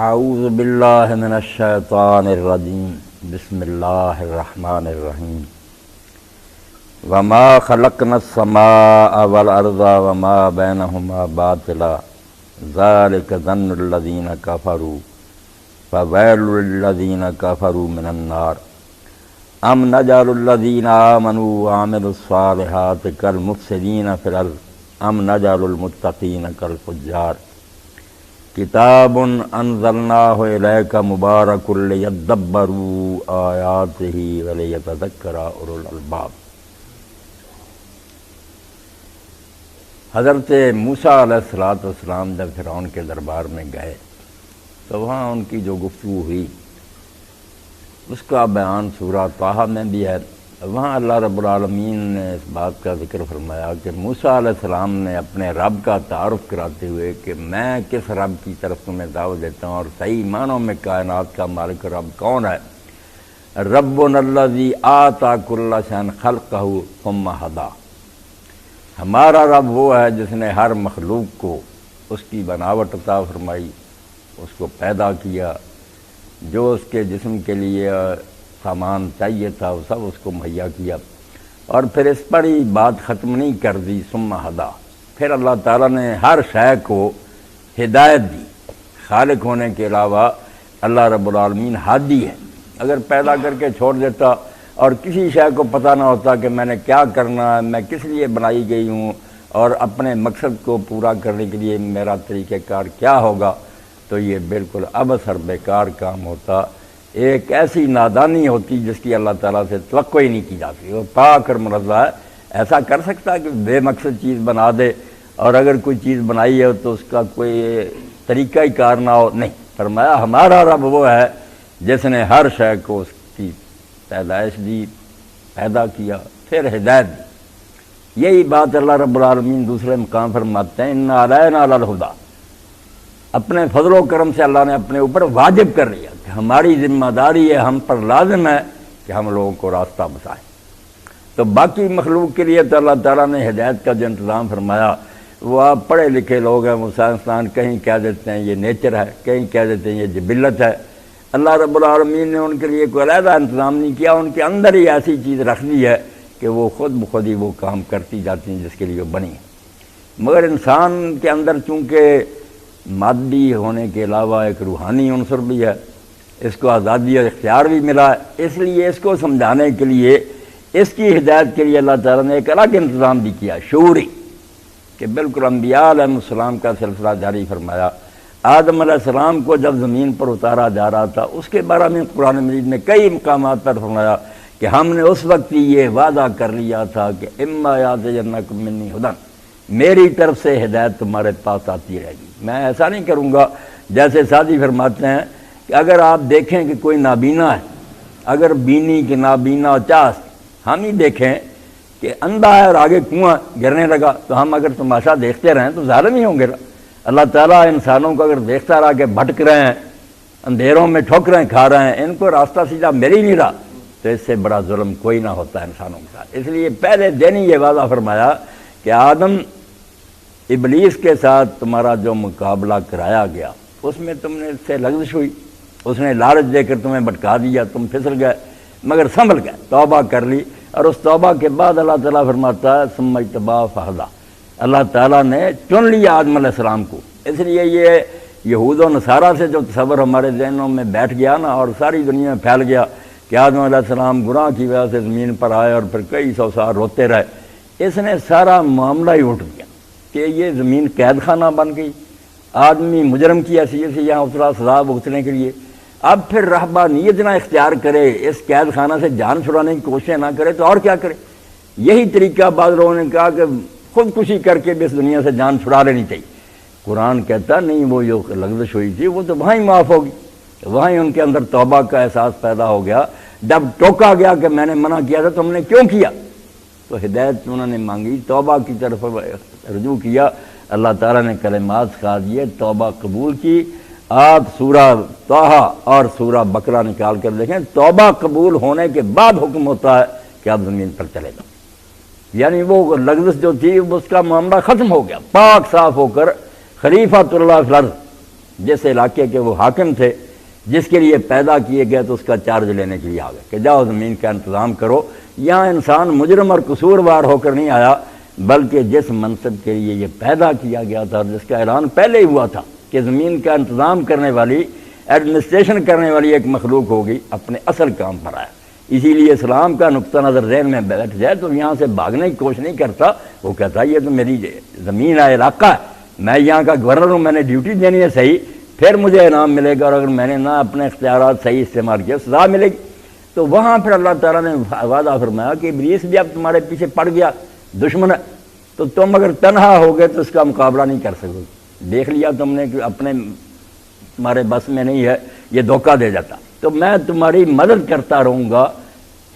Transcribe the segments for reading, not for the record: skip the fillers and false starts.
اعوذ باللہ من الشیطان الرجیم بسم اللہ الرحمن الرحیم وما خلقنا السماء والارض وما بینہما باطلا ذلک ظن الذین کفروا فویل للذین کفروا من النار ام نجعل الذین آمنوا وعملوا الصالحات کالمفسدین فی الارض ام نجعل المتقین کالفجار کتاب انزلناہ الیک مبارک لیدبروا آیاتہ ولیتذکر اولو الالباب۔ حضرت موسیٰ علیہ السلام جب فرعون کے دربار میں گئے تو وہاں ان کی جو گفتگو ہوئی اس کا بیان سورہ طٰہٰ میں بھی ہے۔ وہاں اللہ رب العالمین نے اس بات کا ذکر فرمایا کہ موسیٰ علیہ السلام نے اپنے رب کا تعارف کراتے ہوئے کہ میں کس رب کی طرف تمہیں دعوت دیتا ہوں اور صحیح معنوں میں کائنات کا مالک رب کون ہے۔ ربنا الذی آتیٰ کل شیء خلقہ ثم ھدیٰ، ہمارا رب وہ ہے جس نے ہر مخلوق کو اس کی بناوٹ عطا فرمائی، اس کو پیدا کیا، جو اس کے جسم کے لیے سامان چاہیے تھا وہ سب اس کو مہیا کیا، اور پھر اس پر ہی بات ختم نہیں کر دی۔ ثم ھدیٰ، پھر اللہ تعالیٰ نے ہر شے کو ہدایت دی۔ خالق ہونے کے علاوہ اللہ رب العالمین ہادی ہے۔ اگر پیدا کر کے چھوڑ دیتا اور کسی شے کو پتہ نہ ہوتا کہ میں نے کیا کرنا ہے، میں کس لیے بنائی گئی ہوں اور اپنے مقصد کو پورا کرنے کے لیے میرا طریقہ کار کیا ہوگا، تو یہ بالکل عبث اور بیکار کام ہوتا، ایک ایسی نادانی ہوتی جس کی اللہ تعالیٰ سے توقع ہی نہیں کی جاتی۔ وہ پاک اور منزہ ہے، ایسا کر سکتا ہے کہ بے مقصد چیز بنا دے، اور اگر کوئی چیز بنائی ہے تو اس کا کوئی طریقہ کار نہ ہو؟ نہیں، فرمایا ہمارا رب وہ ہے جس نے ہر شے کو اس کی پیدائش دی، پیدا کیا، پھر ہدایت دی۔ یہی بات اللہ رب العالمین دوسرے مقام فرماتے ہیں اِنَّ عَلَيْنَا لَلْہُدیٰ، اپنے فضل و کرم سے اللہ نے اپنے اوپر واجب کر لیا کہ ہماری ذمہ داری ہے، ہم پر لازم ہے کہ ہم لوگوں کو راستہ بتائیں۔ تو باقی مخلوق کے لیے تو اللہ تعالیٰ نے ہدایت کا جو انتظام فرمایا، وہ آپ پڑھے لکھے لوگ ہیں، وہ سائنسدان کہیں کہہ دیتے ہیں یہ نیچر ہے، کہیں کہہ دیتے ہیں یہ جبلت ہے۔ اللہ رب العالمین نے ان کے لیے کوئی علیحدہ انتظام نہیں کیا، ان کے اندر ہی ایسی چیز رکھ دی ہے کہ وہ خود بخود ہی وہ کام کرتی جاتی ہیں جس کے لیے وہ بنی ہے۔ مگر انسان کے اندر چونکہ مادی ہونے کے علاوہ ایک روحانی عنصر بھی ہے، اس کو آزادی اور اختیار بھی ملا ہے، اس لیے اس کو سمجھانے کے لیے، اس کی ہدایت کے لیے اللہ تعالیٰ نے ایک الگ انتظام بھی کیا، شعوری، کہ بالکل انبیاء علیہ السلام کا سلسلہ جاری فرمایا۔ آدم علیہ السلام کو جب زمین پر اتارا جا رہا تھا، اس کے بارے میں قرآن مجید نے کئی مقامات پر فرمایا کہ ہم نے اس وقت ہی یہ وعدہ کر لیا تھا کہ اما یأتینکم منی ھدیٰ، میری طرف سے ہدایت تمہارے پاس آتی رہے گی۔ میں ایسا نہیں کروں گا جیسے سادی فرماتے ہیں کہ اگر آپ دیکھیں کہ کوئی نابینا ہے، اگر بینی کہ نابینا چاس، ہم ہی دیکھیں کہ اندھا ہے اور آگے کنواں گرنے لگا تو ہم اگر تماشا دیکھتے رہیں تو ظالم ہی ہوں گے۔ اللہ تعالیٰ انسانوں کو اگر دیکھتا رہا کہ بھٹک رہے ہیں، اندھیروں میں ٹھوکریں کھا رہے ہیں، ان کو راستہ سیدھا مل ہی نہیں رہا، تو اس سے بڑا ظلم کوئی نہ ہوتا ہے انسانوں کے ساتھ۔ اس لیے پہلے دن ہی یہ وعدہ فرمایا کہ آدم، ابلیس کے ساتھ تمہارا جو مقابلہ کرایا گیا اس میں تم نے اس سے لغزش ہوئی، اس نے لالچ دے کر تمہیں بھٹکا دیا، تم پھسل گئے، مگر سنبھل گئے، توبہ کر لی، اور اس توبہ کے بعد اللہ تعالیٰ فرماتا ہے ثم اجتباہ فہدیٰ، اللہ تعالیٰ نے چن لیا آدم علیہ السلام کو۔ اس لیے یہ یہود و نصارہ سے جو تصور ہمارے ذہنوں میں بیٹھ گیا نا اور ساری دنیا میں پھیل گیا کہ آدم علیہ السلام گناہ کی وجہ سے زمین پر آئے اور پھر کئی سو سال روتے رہے، اس نے سارا معاملہ ہی اٹھ دیا کہ یہ زمین قید خانہ بن گئی، آدمی مجرم کی حیثیت سے یہاں اترا سزا بھگتنے کے لیے، اب پھر رہبانیت نہ اختیار کرے، اس قید خانہ سے جان چھڑانے کی کوششیں نہ کرے تو اور کیا کرے؟ یہی طریقہ بعض لوگوں نے کہا کہ خودکشی کر کے بھی اس دنیا سے جان چھڑا لینی چاہیے۔ قرآن کہتا نہیں، وہ جو لغزش ہوئی تھی وہ تو وہاں ہی معاف ہوگی، وہاں ہی ان کے اندر توبہ کا احساس پیدا ہو گیا۔ جب ٹوکا گیا کہ میں نے منع کیا تھا تم نے کیوں کیا، تو ہدایت انہوں نے مانگی، توبہ کی طرف رجوع کیا، اللہ تعالیٰ نے کلمات سکھا دیے، توبہ قبول کی۔ آپ سورہ طٰہٰ اور سورہ بقرہ نکال کر دیکھیں، توبہ قبول ہونے کے بعد حکم ہوتا ہے کہ آپ زمین پر چلے جاؤ، یعنی وہ لغزش جو تھی اس کا معاملہ ختم ہو گیا، پاک صاف ہو کر خلیفۃ اللہ فی الارض جس علاقے کے وہ حاکم تھے، جس کے لیے پیدا کیے گئے تو اس کا چارج لینے کے لیے آ گئے کہ جاؤ زمین کا انتظام کرو۔ یہاں انسان مجرم اور قصوروار ہو کر نہیں آیا، بلکہ جس منصب کے لیے یہ پیدا کیا گیا تھا اور جس کا اعلان پہلے ہی ہوا تھا کہ زمین کا انتظام کرنے والی، ایڈمنسٹریشن کرنے والی ایک مخلوق ہوگی، اپنے اصل کام پر آیا۔ اسی لیے اسلام کا نقطہ نظر ذہن میں بیٹھ جائے تو یہاں سے بھاگنے کی کوشش نہیں کرتا، وہ کہتا ہے یہ تو میری زمین ہے، علاقہ ہے، میں یہاں کا گورنر ہوں، میں نے ڈیوٹی دینی ہے صحیح، پھر مجھے انعام ملے گا، اور اگر میں نے نہ اپنے اختیارات صحیح استعمال کیا سزا ملے گی۔ تو وہاں پھر اللہ تعالیٰ نے وعدہ فرمایا کہ ابلیس بھی اب تمہارے پیچھے پڑ گیا، دشمن ہے، تو تم اگر تنہا ہو گئے تو اس کا مقابلہ نہیں کر سکو گے، دیکھ لیا تم نے کہ اپنے تمہارے بس میں نہیں ہے، یہ دھوکہ دے جاتا، تو میں تمہاری مدد کرتا رہوں گا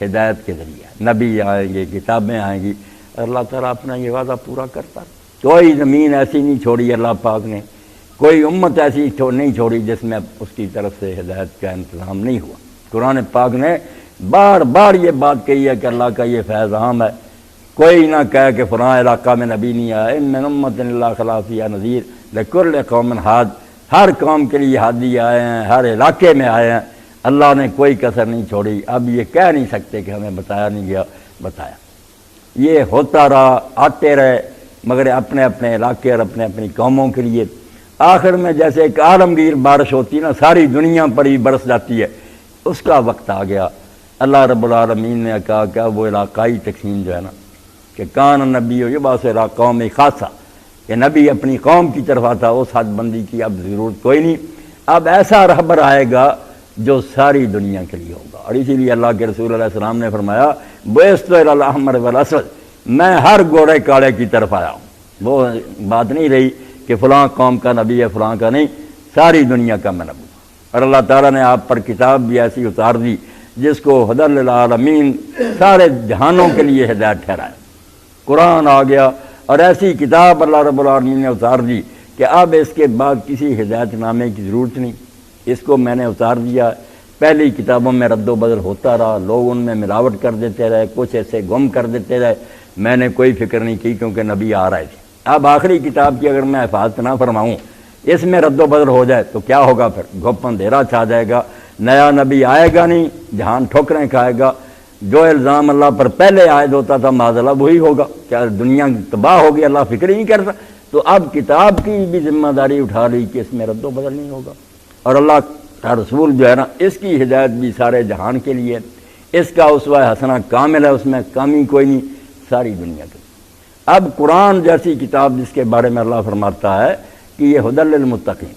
ہدایت کے ذریعے، نبی آئیں گے، کتابیں آئیں گی، اللہ تعالیٰ اپنا یہ وعدہ پورا کرتا۔ کوئی زمین ایسی نہیں چھوڑی اللہ پاک نے، کوئی امت ایسی نہیں چھوڑی جس میں اس کی طرف سے ہدایت کا انتظام نہیں ہوا۔ قرآن پاک نے بار بار یہ بات کہی ہے کہ اللہ کا یہ فیض عام ہے، کوئی نہ کہے کہ فلاں علاقہ میں نبی نہیں آیا، ان من امت الا خلا فیہا نذیر لکل قوم ہاد، ہر قوم کے لیے ہادی آئے ہیں، ہر علاقے میں آئے ہیں، اللہ نے کوئی کسر نہیں چھوڑی۔ اب یہ کہہ نہیں سکتے کہ ہمیں بتایا نہیں گیا، بتایا۔ یہ ہوتا رہا، آتے رہے، مگر اپنے اپنے علاقے اور اپنے اپنی قوموں کے لیے۔ آخر میں جیسے ایک عالمگیر بارش ہوتی ہے نا، ساری دنیا پر ہی برس جاتی ہے، اس کا وقت آ گیا۔ اللہ رب العالمین نے کہا کہ وہ علاقائی تقسیم جو ہے نا، کہ کان نبی یبعث الی قوم خاصہ، کہ نبی اپنی قوم کی طرف آتا، اس حد بندی کی اب ضرورت کوئی نہیں، اب ایسا رہبر آئے گا جو ساری دنیا کے لیے ہوگا۔ اور اسی لیے اللہ کے رسول علیہ السلام نے فرمایا بعثت الی الاحمر والاسود، میں ہر گورے کالے کی طرف آیا ہوں۔ وہ بات نہیں رہی کہ فلاں قوم کا نبی ہے فلاں کا نہیں، ساری دنیا کا میں نبی ہوں۔ اور اللہ تعالیٰ نے آپ پر کتاب بھی ایسی اتار دی جس کو ہدی للعالمین، سارے جہانوں کے لیے ہدایت ٹھہرایا۔ قرآن آ گیا اور ایسی کتاب اللہ رب العالمین نے اتار دی کہ اب اس کے بعد کسی ہدایت نامے کی ضرورت نہیں، اس کو میں نے اتار دیا۔ پہلی کتابوں میں رد و بدل ہوتا رہا، لوگ ان میں ملاوٹ کر دیتے رہے، کچھ ایسے گم کر دیتے رہے، میں نے کوئی فکر نہیں کی کیونکہ نبی آ رہے تھے۔ اب آخری کتاب کی اگر میں حفاظت نہ فرماؤں، اس میں رد و بدل ہو جائے تو کیا ہوگا؟ پھر گھپ اندھیرا چھا جائے گا، نیا نبی آئے گا نہیں، جہان ٹھوکریں کھائے گا، جو الزام اللہ پر پہلے عائد ہوتا تھا معاذ اللہ وہی ہوگا، کیا دنیا تباہ ہوگی، اللہ فکر ہی نہیں کرتا۔ تو اب کتاب کی بھی ذمہ داری اٹھا لی کہ اس میں رد و بدل نہیں ہوگا، اور اللہ کا رسول جو ہے نا، اس کی ہدایت بھی سارے جہان کے لیے، اس کا اسوہ حسنہ کامل ہے، اس میں کمی کوئی نہیں، ساری دنیا کے۔ اب قرآن جیسی کتاب جس کے بارے میں اللہ فرماتا ہے کہ یہ ہدی للمتقین،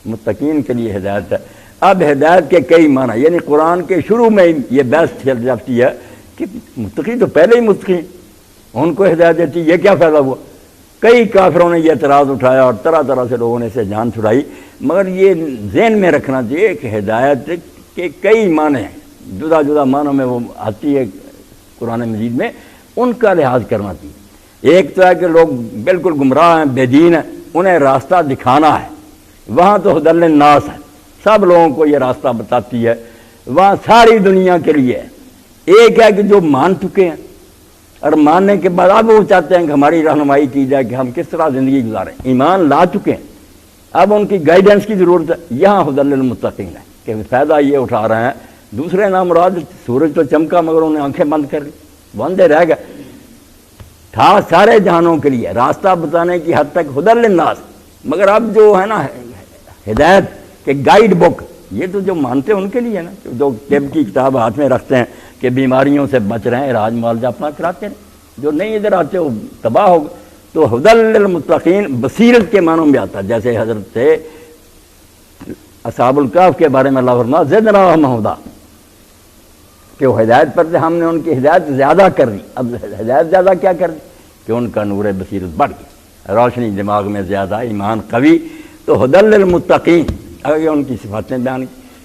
متقین کے لیے ہدایت ہے۔ اب ہدایت کے کئی معنی، یعنی قرآن کے شروع میں یہ بحث چل جاتی ہے کہ متقی تو پہلے ہی متقی، ان کو ہدایت دیتی، یہ کیا فائدہ ہوا؟ کئی کافروں نے یہ اعتراض اٹھایا اور طرح طرح سے لوگوں نے اسے جان چھڑائی، مگر یہ ذہن میں رکھنا چاہیے کہ ہدایت کے کئی معنی ہیں، جدا جدا معنوں میں وہ آتی ہے قرآن مجید میں، ان کا لحاظ کرنا چاہیے۔ ایک تو ہے کہ لوگ بالکل گمراہ ہیں، بے دین ہیں، انہیں راستہ دکھانا ہے، وہاں تو ہدی للناس ہے، سب لوگوں کو یہ راستہ بتاتی ہے، وہاں ساری دنیا کے لیے ہے۔ ایک ہے کہ جو مان چکے ہیں اور ماننے کے بعد اب وہ چاہتے ہیں کہ ہماری رہنمائی کی جائے کہ ہم کس طرح زندگی گزاریں، ایمان لا چکے ہیں، اب ان کی گائیڈنس کی ضرورت ہے۔ یہاں ہدی للمتقین ہے کہ فائدہ یہ اٹھا رہے ہیں، دوسرے نامراد سورج تو چمکا مگر انہیں آنکھیں بند کر لی، وہ اندھے رہ گئے، تھا سارے جہانوں کے لیے راستہ بتانے کی حد تک ہدی للناس، مگر اب جو ہے نا ہدایت کہ گائیڈ بک، یہ تو جو مانتے ہیں ان کے لیے ہے نا، جو طب کی کتاب ہاتھ میں رکھتے ہیں کہ بیماریوں سے بچ رہے ہیں، علاج معالجہ اپنا کراتے ہیں، جو نہیں ادھر آتے وہ تباہ ہو گئے۔ تو ہدی للمتقین بصیرت کے معنوں میں آتا ہے، جیسے حضرت اصحاب الکہف کے بارے میں اللہ فرمایا زدناہم ہدی، کہ وہ ہدایت پر تھے، ہم نے ان کی ہدایت زیادہ کر دی۔ اب ہدایت زیادہ کیا کر دی کہ ان کا نور بصیرت بڑھ گئی، روشنی دماغ میں زیادہ، ایمان قوی۔ تو ہدی للمتقین، اگر ان کی صفاتیں بیان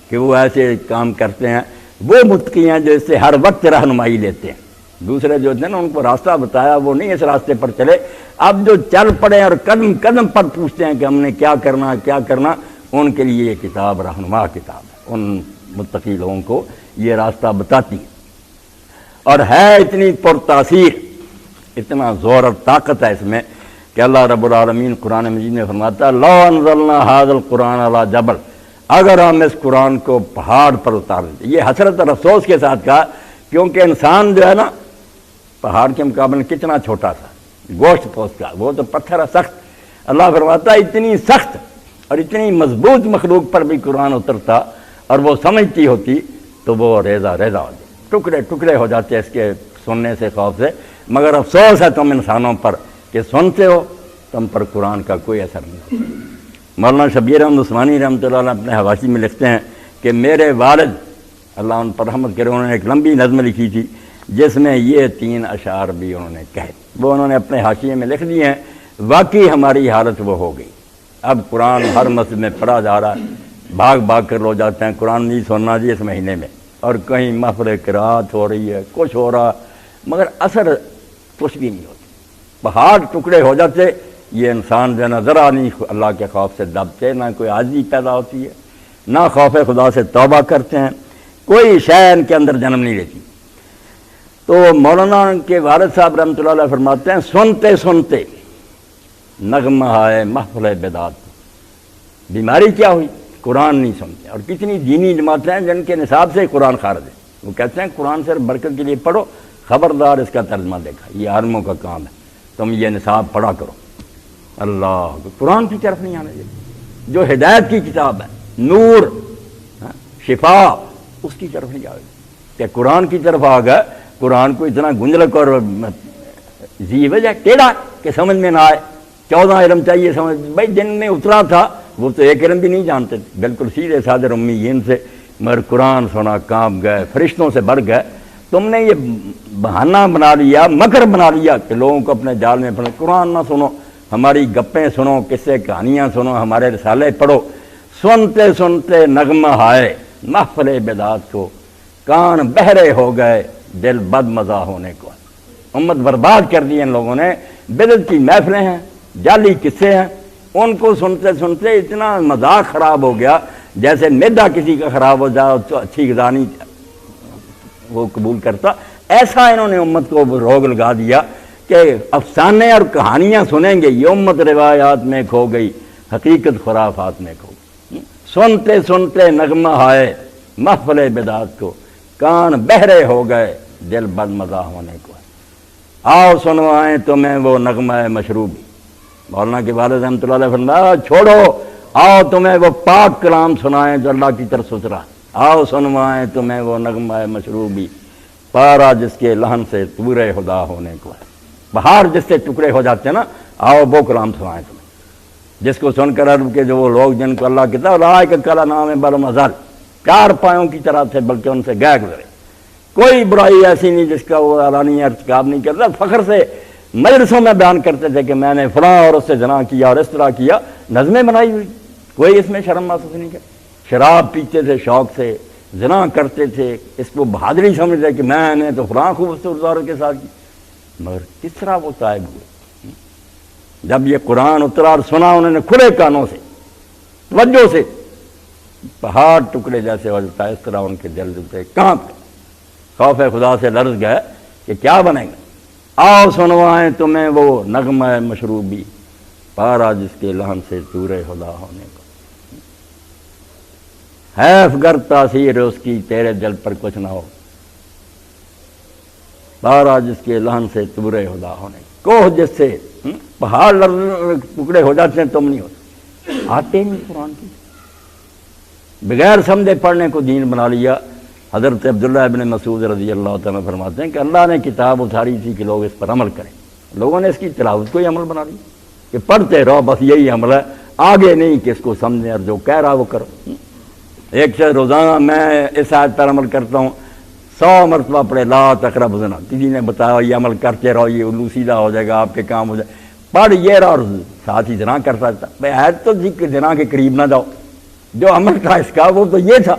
کہ وہ ایسے کام کرتے ہیں، وہ متقی ہیں جو اس سے ہر وقت رہنمائی لیتے ہیں۔ دوسرے جو تھے نا ان کو راستہ بتایا، وہ نہیں اس راستے پر چلے، اب جو چل پڑے اور قدم قدم پر پوچھتے ہیں کہ ہم نے کیا کرنا کیا کرنا، ان کے لیے یہ کتاب رہنما کتاب ہے، ان متقی لوگوں کو یہ راستہ بتاتی ہے، اور ہے اتنی پرتاثیر، اتنا زور اور طاقت ہے اس میں کہ اللہ رب العالمین قرآن مجید میں فرماتا ہے لو انزلنا ھذا القرآن علی جبل، اگر ہم اس قرآن کو پہاڑ پر اتار دیتے. یہ حسرت اور افسوس کے ساتھ کہا، کیونکہ انسان جو ہے نا پہاڑ کے مقابلے میں کتنا چھوٹا تھا، گوشت پوست کا، وہ تو پتھر ہے سخت. اللہ فرماتا ہے اتنی سخت اور اتنی مضبوط مخلوق پر بھی قرآن اترتا اور وہ سمجھتی ہوتی تو وہ ریزہ ریزہ ہو جائے، ٹکڑے ٹکڑے ہو جاتے اس کے سننے سے، خوف سے. مگر افسوس ہے تم انسانوں پر کہ سنتے ہو، تم پر قرآن کا کوئی اثر نہیں. مولانا شبیر احمد عثمانی رحمۃ اللہ علیہ اپنے حواشی میں لکھتے ہیں کہ میرے والد اللہ ان پر رحمت کرے، انہوں نے ایک لمبی نظم لکھی تھی جس میں یہ 3 اشعار بھی انہوں نے کہے، وہ انہوں نے اپنے حاشیے میں لکھ دیے ہیں. واقعی ہماری حالت وہ ہو گئی. اب قرآن ہر مسجد میں پڑھا جا رہا ہے، بھاگ بھاگ کر لوگ جاتے ہیں قرآن نہیں سننا جی اس مہینے میں، اور کہیں محفل قرات ہو رہی ہے، کچھ ہو رہا، مگر اثر کچھ بھی نہیں ہوتا. پہاڑ ٹکڑے ہو جاتے. یہ انسان جو ہے نا ذرا نہیں اللہ کے خوف سے دبتے، نہ کوئی عاجزی پیدا ہوتی ہے، نہ خوف خدا سے توبہ کرتے ہیں، کوئی شے ان کے اندر جنم نہیں لیتی. تو مولانا کے والد صاحب رحمۃ اللہ علیہ فرماتے ہیں سنتے سنتے نغمہ آئے محفل بدعت. بیماری کیا ہوئی؟ قرآن نہیں سنتے. اور کتنی دینی جماعتیں ہیں جن کے نصاب سے قرآن خارج ہے. وہ کہتے ہیں قرآن صرف برکت کے لیے پڑھو، خبردار اس کا ترجمہ دیکھا، یہ عالموں کا کام ہے، تم یہ نصاب پڑھا کرو. اللہ قرآن کی طرف نہیں آنے دیتے، جو ہدایت کی کتاب ہے، نور، شفا، اس کی طرف نہیں جاؤ. کہ قرآن کی طرف آ گئے، قرآن کو اتنا گنجلک اور ذی وجہ ٹیڑھا کہ سمجھ میں نہ آئے. 14 علم چاہیے سمجھ. بھائی جن میں اترا تھا وہ تو ایک علم بھی نہیں جانتے تھے، بالکل سیدھے سادے امیین سے، مگر قرآن سنا کانپ گئے، فرشتوں سے بڑھ گئے. تم نے یہ بہانہ بنا لیا، مکر بنا لیا کہ لوگوں کو اپنے جال میں پڑھو. قرآن نہ سنو، ہماری گپیں سنو، قصے کہانیاں سنو، ہمارے رسالے پڑھو. سنتے سنتے نغمہ آئے محفل بدعت کو، کان بہرے ہو گئے دل بد مزہ ہونے کو. امت برباد کر دی ان لوگوں نے. بدعت کی محفلیں ہیں، جعلی قصے ہیں، ان کو سنتے سنتے اتنا مذاق خراب ہو گیا جیسے میدا کسی کا خراب ہو جائے تو اچھی غذا نہیں وہ قبول کرتا. ایسا انہوں نے امت کو روگ لگا دیا کہ افسانے اور کہانیاں سنیں گے، یہ امت روایات میں کھو گئی، حقیقت خرافات میں کھو گئی. سنتے سنتے نغمہ آئے محفل بدعت کو، کان بہرے ہو گئے دل بد مزہ ہونے کو. آؤ سنوائیں تمہیں وہ نغمہ مشروبی. مولانا کے والد رحمۃ اللہ علیہ فرمایا چھوڑو، آؤ تمہیں وہ پاک کلام سنائیں جو اللہ کی طرف ستھرا. آؤ سنوائیں تمہیں وہ نغمہ مشروبی، پارا جس کے لہن سے طور خدا ہونے کو ہے. پہاڑ جس سے ٹکڑے ہو جاتے ہیں نا، آؤ وہ کلام سنائیں تمہیں، جس کو سن کر عرب کے جو وہ لوگ جن کو اللہ کہتا ہے لائق کلا نام بل مزل، 4 پایوں کی طرح تھے بلکہ ان سے گئے گزرے. کوئی برائی ایسی نہیں جس کا وہ اعلانیہ ارتکاب نہیں کرتا. فخر سے مجلسوں میں بیان کرتے تھے کہ میں نے فلاں اور اس سے زنا کیا اور اس طرح کیا، نظمیں بنائی ہوئی، کوئی اس میں شرم محسوس نہیں کرتا. شراب پیتے تھے شوق سے، زنا کرتے تھے، اس کو بہادری سمجھتے کہ میں نے تو فلاں خوبصورت عورت کے ساتھ کی. مگر کس طرح وہ تائب ہوئے جب یہ قرآن اترا اور سنا انہوں نے کھلے کانوں سے، توجہ سے. پہاڑ ٹکڑے جیسے ہو جاتا ہے اس طرح ان کے دل سے کانپ گئے، خوف خدا سے لرز گئے کہ کیا بنے گا. آؤ سنوائیں تمہیں وہ نغمہ مشروبی، پارا جس کے لہن سے طور خدا ہونے کو. حیف گر تاثیر اس کی تیرے دل پر کچھ نہ ہو، پارا جس کے لہن سے طور خدا ہونے کو. کوہ جس سے پہاڑ ٹکڑے ہو جاتے ہیں تم نہیں ہوتے. آتے نہیں قرآن کی، بغیر سمجھے پڑھنے کو دین بنا لیا. حضرت عبداللہ ابن مسعود رضی اللہ تعالیٰ فرماتے ہیں کہ اللہ نے کتاب اتاری تھی کہ لوگ اس پر عمل کریں. لوگوں نے اس کی تلاوت کو ہی عمل بنا لیا کہ پڑھتے رہو، بس یہی عمل ہے، آگے نہیں کہ اس کو سمجھیں اور جو کہہ رہا وہ کرو. ایک شخص روزانہ میں اس آیت پر عمل کرتا ہوں، 100 مرتبہ پڑھے لا تقربوا الزنا، کسی نے بتایا یہ عمل کرتے رہو یہ الو سیدھا ہو جائے گا، آپ کے کام ہو جائے. پڑھ یہ رہا اور ساتھ ہی زنا کرتا تھا. بھائی آیت تو جی کہ زنا کے قریب نہ جاؤ. جو عمل تھا اس کا وہ تو یہ تھا،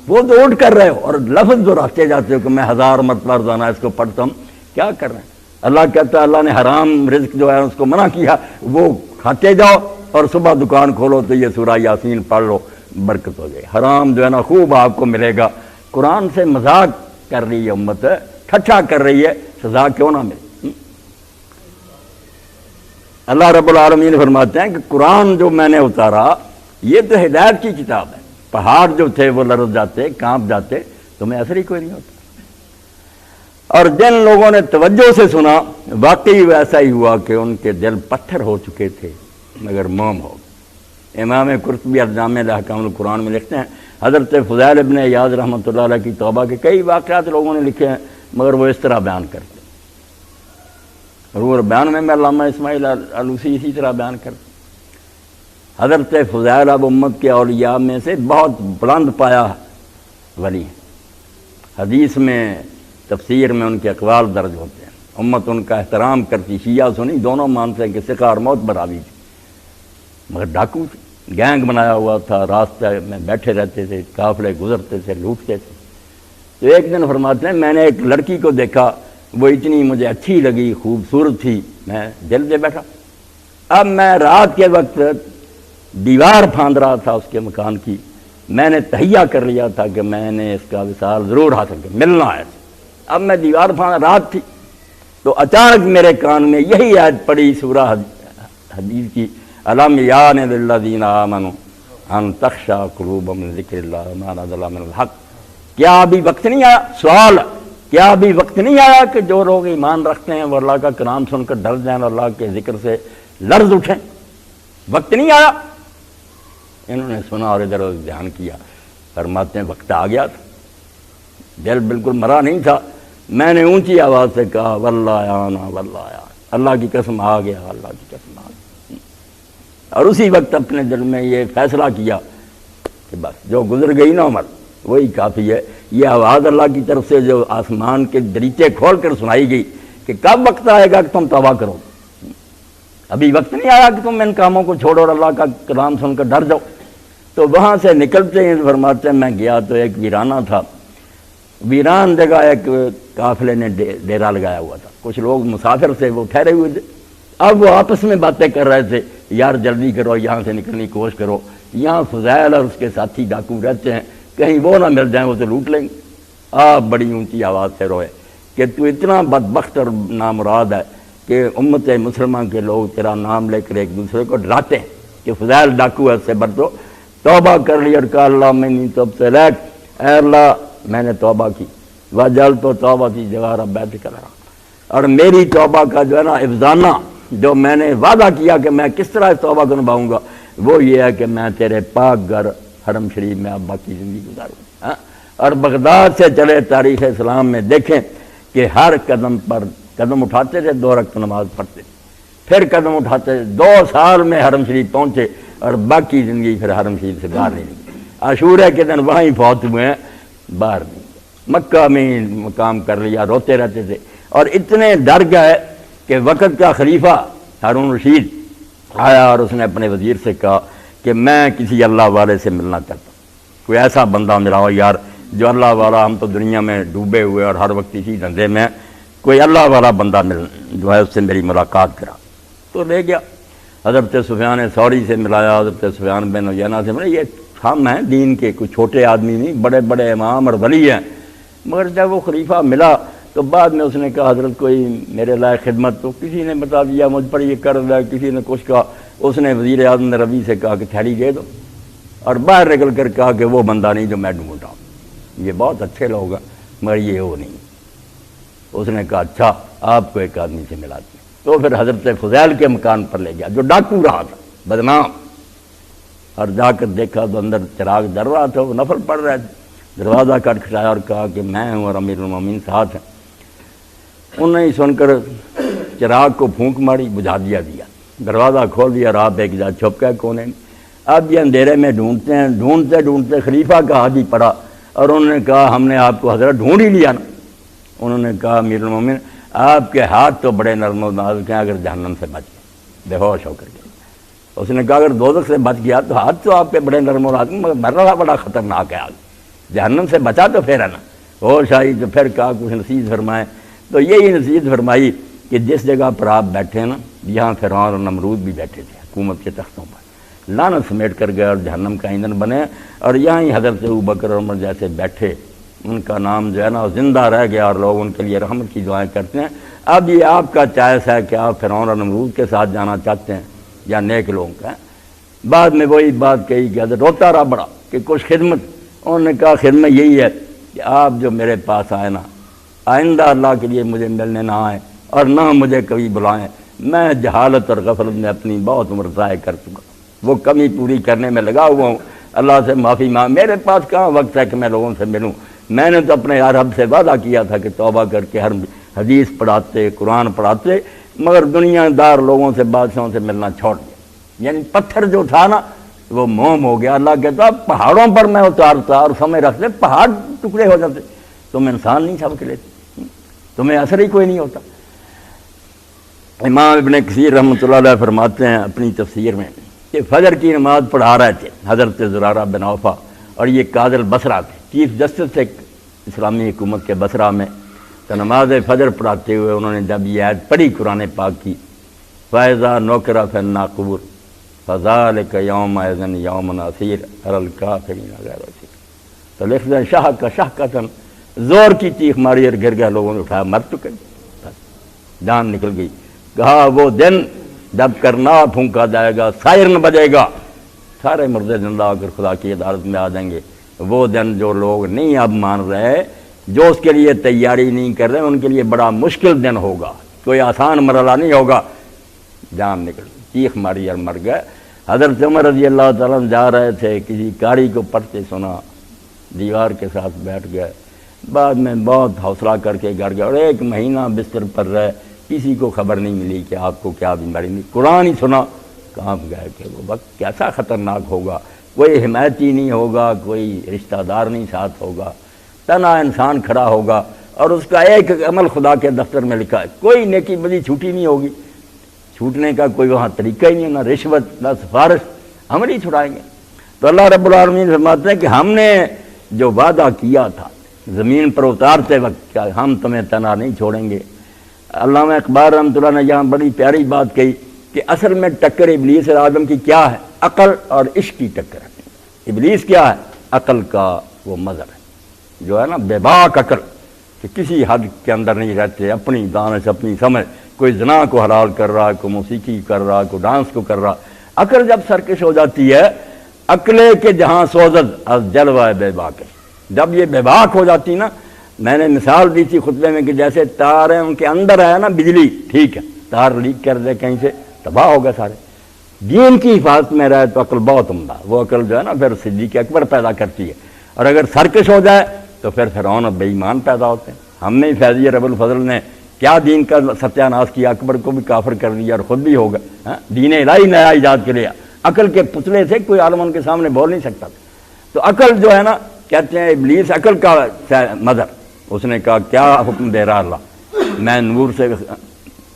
وہ تو اٹھ کر رہے ہو اور لفظ جو رکھتے جاتے ہو کہ میں 1000 مرتبہ روزانہ اس کو پڑھتا ہوں. کیا کر رہے ہیں؟ اللہ کہتا ہے اللہ نے حرام رزق جو ہے اس کو منع کیا، وہ کھاتے جاؤ اور صبح دکان کھولو تو یہ سورہ یاسین پڑھ لو، برکت ہو جائے. حرام جو ہے نا خوب آپ کو ملے گا. قرآن سے مذاق کر رہی ہے امت، ٹھٹھا کر رہی ہے، سزا کیوں نہ ملے. اللہ رب العالمین فرماتے ہیں کہ قرآن جو میں نے اتارا یہ تو ہدایت کی کتاب ہے، پہاڑ جو تھے وہ لرز جاتے، کانپ جاتے، تمہیں اثر ہی کوئی نہیں ہوتا۔ اور جن لوگوں نے توجہ سے سنا واقعی ویسا ہی ہوا کہ ان کے دل پتھر ہو چکے تھے مگر موم ہو گئے۔ امام قرطبی الجامع احکام القرآن میں لکھتے ہیں حضرت فضیل ابن عیاض رحمۃ اللہ علیہ کی توبہ کے کئی واقعات لوگوں نے لکھے ہیں، مگر وہ اس طرح بیان کرتے ہیں۔ روح بیان میں علامہ اسماعیل علوسی اسی طرح بیان کرتے ہیں۔ حضرت فضیل اب امت کے اولیاء میں سے بہت بلند پایا ولی ہیں، حدیث میں تفسیر میں ان کے اقوال درج ہوتے ہیں، امت ان کا احترام کرتی، شیعہ سنی دونوں مانتے ہیں کہ ثقہ اور موت برابی تھی، مگر ڈاکو تھے، گینگ بنایا ہوا تھا، راستے میں بیٹھے رہتے تھے، قافلے گزرتے تھے، لوٹتے تھے۔ تو ایک دن فرماتے ہیں میں نے ایک لڑکی کو دیکھا، وہ اتنی مجھے اچھی لگی، خوبصورت تھی، میں دل دے بیٹھا۔ اب میں رات کے وقت دیوار پھاند رہا تھا اس کے مکان کی، میں نے تہیہ کر لیا تھا کہ میں نے اس کا وصال ضرور حاصل کر، ملنا ہے۔ اب میں دیوار پھاند، رات تھی، تو اچانک میرے کان میں یہی آیت پڑی سورہ حدیث کی، الم یعن للذین آمنوا ان تخشع قلوبهم لذکر اللہ وما نزل من الحق۔ کیا ابھی وقت نہیں آیا؟ سوال، کیا ابھی وقت نہیں آیا کہ جو لوگ ایمان رکھتے ہیں وہ اللہ کا کلام سن کر ڈر جائیں اور اللہ کے ذکر سے لرز اٹھیں؟ وقت نہیں آیا؟ انہوں نے سنا اور ادھر ادھر دھیان کیا، فرماتے ہیں وقت آ گیا تھا، دل بالکل مرا نہیں تھا۔ میں نے اونچی آواز سے کہا واللہ آنا واللہ آنا، اللہ کی قسم آ گیا، اللہ کی قسم آ گیا۔ اور اسی وقت اپنے دل میں یہ فیصلہ کیا کہ بس جو گزر گئی نا عمر وہی کافی ہے۔ یہ آواز اللہ کی طرف سے جو آسمان کے دریچے کھول کر سنائی گئی کہ کب وقت آئے گا کہ تم توبہ کرو، ابھی وقت نہیں آیا کہ تم ان کاموں کو چھوڑو اور اللہ کا کلام سن کر ڈر جاؤ۔ تو وہاں سے نکلتے ہیں فرماتے ہیں میں گیا تو ایک ویرانہ تھا، ویران جگہ ایک قافلے نے ڈیرا لگایا ہوا تھا، کچھ لوگ مسافر سے وہ ٹھہرے ہوئے تھے، اب وہ آپس میں باتیں کر رہے تھے، یار جلدی کرو یہاں سے نکلنے کی کوشش کرو، یہاں فضیل اور اس کے ساتھی ڈاکو رہتے ہیں، کہیں وہ نہ مل جائیں وہ تو لوٹ لیں گے۔ آپ بڑی اونچی آواز سے روئے کہ تو اتنا بدبخت اور نامراد ہے کہ امت مسلمان کے لوگ تیرا نام لے کر ایک دوسرے کو ڈراتے ہیں کہ فضیل ڈاکو ہے، اس سے برتو۔ توبہ کر لی اور کہا اللہ میں نہیں تو سے لیک، اے اللہ میں نے توبہ کی، وجل تو توبہ تھی جگہ رب بیت کر رہا، اور میری توبہ کا جو ہے نا افزانہ جو میں نے وعدہ کیا کہ میں کس طرح اس توبہ کو نبھاؤں گا وہ یہ ہے کہ میں تیرے پاک گھر حرم شریف میں اب باقی زندگی گزاروں۔ اور بغداد سے چلے تاریخ اسلام میں دیکھیں کہ ہر قدم پر قدم اٹھاتے تھے، 2 رکعت نماز پڑھتے تھے، پھر قدم اٹھاتے تھے، 2 سال میں حرم شریف پہنچے اور باقی زندگی پھر حرم شریف سے باہر نہیں نکلی۔ عاشورہ کے دن وہیں فوت ہوئے ہیں، باہر نہیں گئے، مکہ میں مقام کر لیا، روتے رہتے تھے اور اتنے ڈر گئے کہ وقت کا خلیفہ ہارون رشید آیا اور اس نے اپنے وزیر سے کہا کہ میں کسی اللہ والے سے ملنا چاہتا ہوں، کوئی ایسا بندہ میرا ہو یار جو اللہ والا، ہم تو دنیا میں ڈوبے ہوئے اور ہر وقت اسی دھندے میں، کوئی اللہ والا بندہ مل جو ہے اس سے میری ملاقات کرا۔ تو لے گیا، حضرت سفیان ثوری سے ملایا، حضرت سفیان بن عیینہ سے ملایا، یہ ہم ہیں دین کے، کوئی چھوٹے آدمی نہیں، بڑے بڑے امام اور ولی ہیں۔ مگر جب وہ خلیفہ ملا تو بعد میں اس نے کہا حضرت کوئی میرے لائق خدمت، تو کسی نے بتا دیا مجھ پر یہ قرض ہے، کسی نے کچھ کہا، اس نے وزیر اعظم نے روی سے کہا کہ تھیلی دے دو، اور باہر نکل کر کہا کہ وہ بندہ نہیں جو میں ڈھونڈ رہا ہوں، یہ بہت اچھے لوگ ہیں مگر یہ وہ نہیں۔ اس نے کہا اچھا آپ کو ایک آدمی سے ملاتے ہیں، تو پھر حضرت فضیل کے مکان پر لے گیا جو ڈاکو رہا تھا بدنام، اور جا کر دیکھا تو اندر چراغ جل رہا تھا، وہ نفل پڑھ رہے تھے، دروازہ کھٹکھٹایا اور کہا کہ میں ہوں اور امیر المومنین ساتھ ہیں۔ انہوں نے سن کر چراغ کو پھونک ماری، بجھا دیا، دروازہ کھول دیا اور آپ ایک جگہ چھپ گئے کونے میں۔ اب یہ اندھیرے میں ڈھونڈتے ہیں، ڈھونڈتے ڈھونڈتے خلیفہ کا حادی پڑا اور انہوں نے کہا ہم نے آپ کو حضرت ڈھونڈ ہی لیا نا۔ انہوں نے کہا امیر المومنین آپ کے ہاتھ تو بڑے نرم و نازک ہیں، اگر جہنم سے بچ گئے، بے ہوش ہو کر گئے۔ اس نے کہا اگر دوزخ سے بچ گیا تو ہاتھ تو آپ کے بڑے نرم و نازک، مگر مرنا بڑا خطرناک ہے، آج جہنم سے بچا تو پھر ہے نا، ہوش آئی تو پھر کہا کچھ نصیحت فرمائے، تو یہی نصیحت فرمائی کہ جس جگہ پر آپ بیٹھے ہیں نا یہاں فرعون اور نمرود بھی بیٹھے تھے حکومت کے تختوں پر، لعنت سمیٹ کر گئے اور جہنم کا ایندھن بنے، اور یہاں ہی حضرت ابوبکر اور عمر جیسے بیٹھے ان کا نام جو ہے نا زندہ رہ گیا اور لوگ ان کے لیے رحمت کی دعائیں کرتے ہیں۔ اب یہ آپ کا چوائس ہے کہ آپ فرعون اور نمرود کے ساتھ جانا چاہتے ہیں یا نیک لوگوں کا۔ بعد میں وہی بات کہی کہ حضرت روتا رہا بڑا کہ کچھ خدمت، انہوں نے کہا خدمت یہی ہے کہ آپ جو میرے پاس آئے نا، آئندہ اللہ کے لیے مجھے ملنے نہ آئیں اور نہ مجھے کبھی بلائیں، میں جہالت اور غفلت میں اپنی بہت عمر ضائع کر چکا، وہ کمی پوری کرنے میں لگا ہوا ہوں، اللہ سے معافی مانگ، میرے پاس کہاں وقت ہے کہ میں لوگوں سے ملوں، میں نے تو اپنے رب سے وعدہ کیا تھا کہ توبہ کر کے ہر حدیث پڑھاتے، قرآن پڑھاتے، مگر دنیا دار لوگوں سے، بادشاہوں سے ملنا چھوڑ دیا، یعنی پتھر جو تھا نا وہ موم ہو گیا۔ اللہ کہتا پہاڑوں پر میں اتارتا اور سمے رکھتے پہاڑ ٹکڑے ہو جاتے، تم انسان نہیں سمجھ لیتے، تمہیں اثر ہی کوئی نہیں ہوتا۔ امام ابن کثیر رحمۃ اللہ علیہ فرماتے ہیں اپنی تفسیر میں کہ فجر کی نماز پڑھا رہے تھے حضرت زرارہ بن اوفا، اور یہ قاضی البصرہ تھے، چیف جسٹس تھے اسلامی حکومت کے بصرہ میں، تو نماز فجر پڑھاتے ہوئے انہوں نے جب یہ آیت پڑھی قرآن پاک کی، فَإِذَا نُقِرَ فِي النَّاقُورِ فَذَلِكَ يَوْمَئِذٍ يَوْمٌ عَسِيرٌ عَلَى الْكَافِرِينَ غَيْرُ يَسِيرٌ، تو لکھ دیں شہقتاً، زور کی چیخ ماری اور گر گئے، لوگوں نے اٹھایا، مر چکے، جان نکل گئی۔ کہا وہ دن جب کرنا پھونکا جائے گا، سائرن بجے گا، سارے مردے زندہ ہو کر خدا کی عدالت میں آ جائیں گے۔ وہ دن جو لوگ نہیں اب مان رہے، جو اس کے لیے تیاری نہیں کر رہے، ان کے لیے بڑا مشکل دن ہوگا، کوئی آسان مرحلہ نہیں ہوگا۔ جان نکل گئی، چیخ ماری اور مر گئے۔ حضرت عمر رضی اللہ تعالیٰ عنہ جا رہے تھے، کسی قاری کو پڑھتے سنا، دیوار کے ساتھ بیٹھ گئے، بعد میں بہت حوصلہ کر کے گھر گئے اور 1 مہینہ بستر پر رہے، کسی کو خبر نہیں ملی کہ آپ کو کیا بیماری نہیں، قرآن ہی سنا، کہاں گئے کہ وہ وقت کیسا خطرناک ہوگا، کوئی حمایتی نہیں ہوگا، کوئی رشتہ دار نہیں ساتھ ہوگا، تنہا انسان کھڑا ہوگا، اور اس کا ایک عمل خدا کے دفتر میں لکھا ہے، کوئی نیکی بدی چھوٹی نہیں ہوگی، چھوٹنے کا کوئی وہاں طریقہ ہی نہیں، نہ رشوت نہ سفارش، ہم نہیں چھڑائیں گے۔ تو اللہ رب العالمین فرماتے ہیں کہ ہم نے جو وعدہ کیا تھا زمین پر اتارتے وقت، کیا ہم تمہیں تنہا نہیں چھوڑیں گے۔ علامہ اقبال رحمۃ اللہ نے یہاں بڑی پیاری بات کہی کہ اصل میں ٹکر ابلیس اور آدم کی کیا ہے؟ عقل اور عشق کی ٹکر ہے۔ ابلیس کیا ہے؟ عقل کا وہ مظہر ہے، جو ہے نا بے باک عقل، کہ کسی حد کے اندر نہیں رہتے، اپنی دانش، اپنی سمجھ، کوئی زنا کو حلال کر رہا ہے، کوئی موسیقی کر رہا ہے، کوئی ڈانس کو کر رہا۔ عقل جب سرکش ہو جاتی ہے، عقلے کے جہاں سوزد از جلوہ بے باک، جب یہ بے باک ہو جاتی نا، میں نے مثال دی تھی خطبے میں کہ جیسے تار ہیں، ان کے اندر ہے نا بجلی، ٹھیک ہے، تار لیک کر دے کہیں سے، تباہ ہو گئے سارے۔ دین کی حفاظت میں رہے تو عقل بہت عمدہ، وہ عقل جو ہے نا پھر صدیق اکبر پیدا کرتی ہے، اور اگر سرکش ہو جائے تو پھر فرعون اور بے ایمان پیدا ہوتے ہیں۔ ہم نے فیضی رب الفضل نے کیا دین کا ستیہ ناش کیا، اکبر کو بھی کافر کر دیا اور خود بھی ہو گئے۔ دین الہی نیا ایجاد کے لیا، عقل کے پتلے تھے، کوئی عالم ان کے سامنے بول نہیں سکتا تھا۔ تو عقل جو ہے نا، کہتے ہیں ابلیس عقل کا مظہر، اس نے کہا کیا حکم دے رہا اللہ، میں نور سے،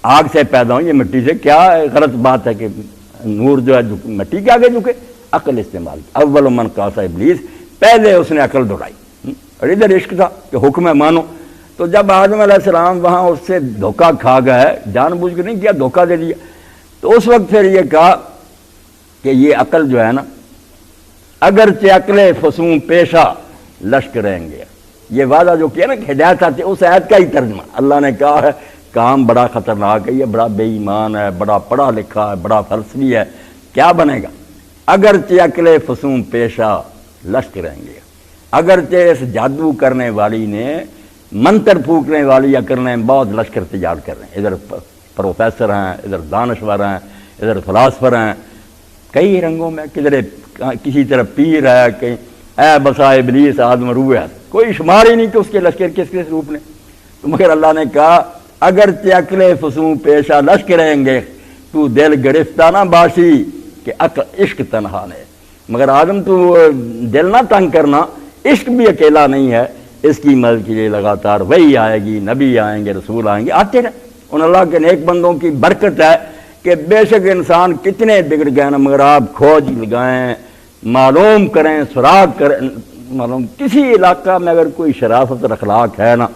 آگ سے پیدا ہوں، یہ مٹی سے، کیا غلط بات ہے کہ نور جو ہے مٹی کے آگے جھکے؟ عقل استعمال کی۔ اول من قاس ابلیس، پہلے اس نے عقل دوڑائی، اور ادھر عشق تھا کہ حکم ہے مانو۔ تو جب آدم علیہ السلام وہاں اس سے دھوکہ کھا گئے، جان بوجھ کے نہیں کیا، دھوکہ دے دیا، تو اس وقت پھر یہ کہا کہ یہ عقل جو ہے نا، اگرچہ عقل فسوں پیشہ لشکریں گے، یہ وعدہ جو کیا نا کہ ہدایت آتی، اس آیت کا ہی ترجمہ اللہ نے کہا ہے، کام بڑا خطرناک ہے، یہ بڑا بے ایمان ہے، بڑا پڑھا لکھا ہے، بڑا فلسفی ہے، کیا بنے گا؟ اگرچہ عقل فسوں پیشہ لشکریں گے، اگرچہ اس جادو کرنے والی نے، منتر پھونکنے والی عقل نے بہت لشکر تیار کر رہے ہیں، ادھر پروفیسر ہیں، ادھر دانشور ہیں، ادھر فلاسفر ہیں، کئی رنگوں میں، کدھر کسی طرح پیر ہے، کہیں اے بسا ابلیس آدم روح ہے، کوئی شمار ہی نہیں کہ اس کے لشکر کس کس روپ نے۔ تو مگر اللہ نے کہا اگرچہ عقل فسوں پیشہ لشکریں گے، تو دل گرفتہ نہ باشی کہ عشق تنہا نے، مگر آدم تو دل نہ تنگ کرنا، عشق بھی اکیلا نہیں ہے، اس کی مدد کے لیے لگاتار وہی آئے گی، نبی آئیں گے، رسول آئیں گے، آتے رہے۔ ان اللہ کے نیک بندوں کی برکت ہے کہ بے شک انسان کتنے بگڑ گئے نا، مگر آپ کھوج لگائیں، معلوم کریں، سراغ کریں، معلوم کسی علاقہ میں اگر کوئی شرافت اور اخلاق ہے نا،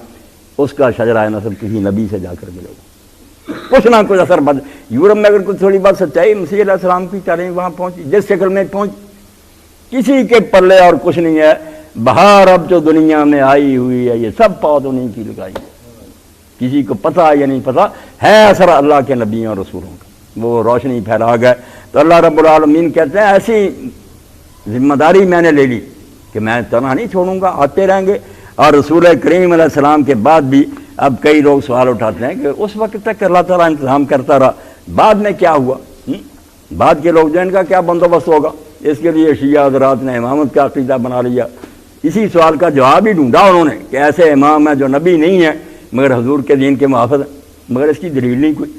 اس کا شجرہ نسل کسی نبی سے جا کر ملے گا، کچھ نہ کچھ اثر بد۔ یورپ میں اگر کچھ تھوڑی بات سچائی، مسیح علیہ السلام کی تعلیم وہاں پہنچی، جس شکل میں پہنچی، کسی کے پلے اور کچھ نہیں ہے، بہار اب جو دنیا میں آئی ہوئی ہے یہ سب پودوں نے کی لگائی ہے، کسی کو پتہ یا نہیں پتہ ہے اثر اللہ کے نبیوں اور رسولوں کا، وہ روشنی پھیلا گئے۔ تو اللہ رب العالمین کہتے ہیں ایسی ذمہ داری میں نے لے لی کہ میں تنہا نہیں چھوڑوں گا، آتے رہیں گے۔ اور رسول کریم علیہ السلام کے بعد بھی اب کئی لوگ سوال اٹھاتے ہیں کہ اس وقت تک اللہ تعالیٰ انتظام کرتا رہا، بعد میں کیا ہوا؟ بعد کے لوگ جو ان کا کیا بندوبست ہوگا؟ اس کے لیے شیعہ حضرات نے امامت کا عقیدہ بنا لیا۔ اسی سوال کا جواب ہی ڈھونڈا انہوں نے کہ ایسے امام ہیں جو نبی نہیں ہیں مگر حضور کے دین کے محافظ ہیں، مگر اس کی دلیل نہیں کوئی۔